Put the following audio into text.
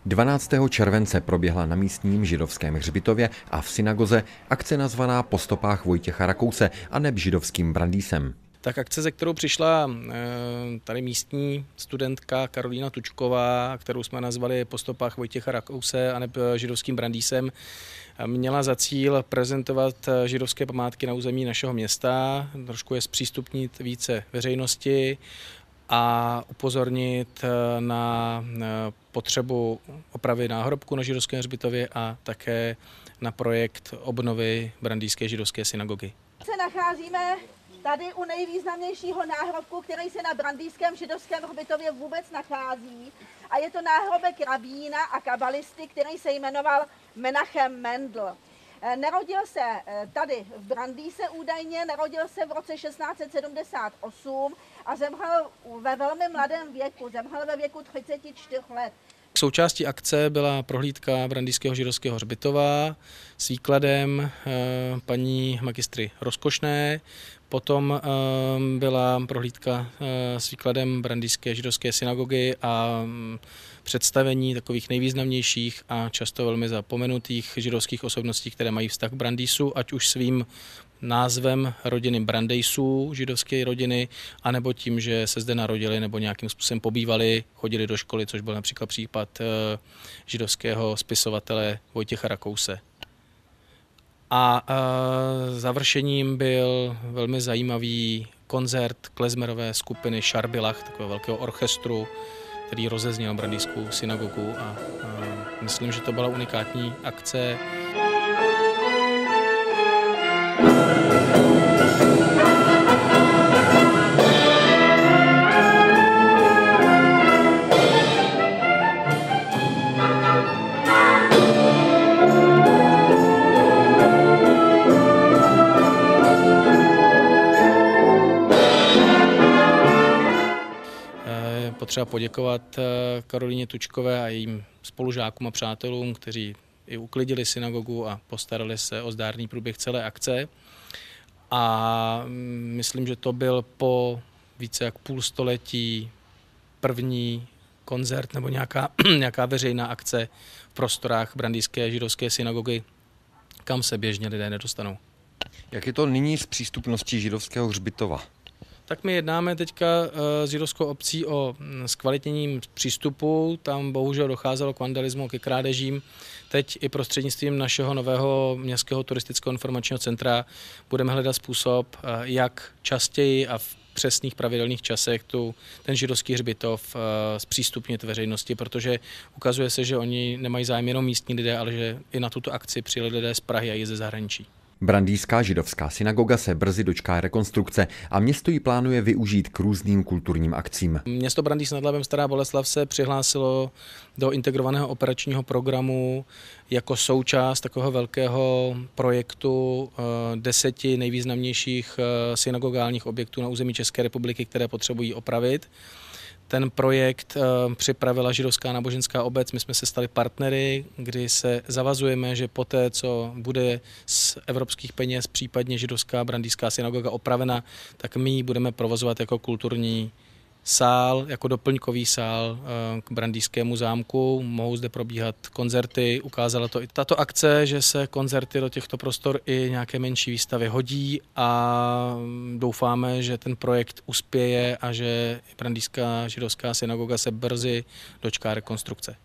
12. července proběhla na místním židovském hřbitově a v synagoze akce nazvaná Po stopách Vojtěcha Rakouse aneb židovským Brandýsem. Tak akce, ze kterou přišla tady místní studentka Karolína Tučková, kterou jsme nazvali Po stopách Vojtěcha Rakouse aneb židovským Brandýsem, měla za cíl prezentovat židovské památky na území našeho města, trošku je zpřístupnit více veřejnosti a upozornit na potřebu opravy náhrobku na židovském hřbitově a také na projekt obnovy Brandýské židovské synagogy. Se nacházíme tady u nejvýznamnějšího náhrobku, který se na Brandýském židovském hřbitově vůbec nachází. A je to náhrobek rabína a kabalisty, který se jmenoval Menachem Mendel. Narodil se tady v Brandýse údajně, narodil se v roce 1678 a zemřel ve velmi mladém věku, zemřel ve věku 34 let. Součástí akce byla prohlídka Brandýského židovského hřbitova s výkladem paní magistry Rozkošné, potom byla prohlídka s výkladem Brandýské židovské synagogy a představení takových nejvýznamnějších a často velmi zapomenutých židovských osobností, které mají vztah k Brandýsu, ať už svým názvem rodiny Brandejsů, židovské rodiny, anebo tím, že se zde narodili nebo nějakým způsobem pobývali, chodili do školy, což byl například případ židovského spisovatele Vojtěcha Rakouse. A završením byl velmi zajímavý koncert klezmerové skupiny Šarbilach, takového velkého orchestru, který rozezněl Brandýskou synagogu a myslím, že to byla unikátní akce. Potřeba poděkovat Karolíně Tučkové a jejím spolužákům a přátelům, kteří i uklidili synagogu a postarali se o zdárný průběh celé akce. A myslím, že to byl po více jak půl století první koncert nebo nějaká veřejná akce v prostorách Brandýské židovské synagogy, kam se běžně lidé nedostanou. Jak je to nyní s přístupností židovského hřbitova? Tak my jednáme teďka s židovskou obcí o zkvalitněním přístupu. Tam bohužel docházelo k vandalismu, ke krádežím. Teď i prostřednictvím našeho nového městského turistického informačního centra budeme hledat způsob, jak častěji a v přesných pravidelných časech ten židovský hřbitov zpřístupnit veřejnosti, protože ukazuje se, že oni nemají zájem jenom místní lidé, ale že i na tuto akci přijeli lidé z Prahy a i ze zahraničí. Brandýská židovská synagoga se brzy dočká rekonstrukce a město ji plánuje využít k různým kulturním akcím. Město Brandýs nad Labem Stará Boleslav se přihlásilo do integrovaného operačního programu jako součást takového velkého projektu 10 nejvýznamnějších synagogálních objektů na území České republiky, které potřebují opravit. Ten projekt připravila Židovská náboženská obec, my jsme se stali partnery, kdy se zavazujeme, že poté, co bude z evropských peněz případně židovská brandýská synagoga opravena, tak my ji budeme provozovat jako kulturní sál, jako doplňkový sál k Brandýskému zámku. Mohou zde probíhat koncerty, ukázala to i tato akce, že se koncerty do těchto prostor i nějaké menší výstavy hodí a doufáme, že ten projekt uspěje a že Brandýská židovská synagoga se brzy dočká rekonstrukce.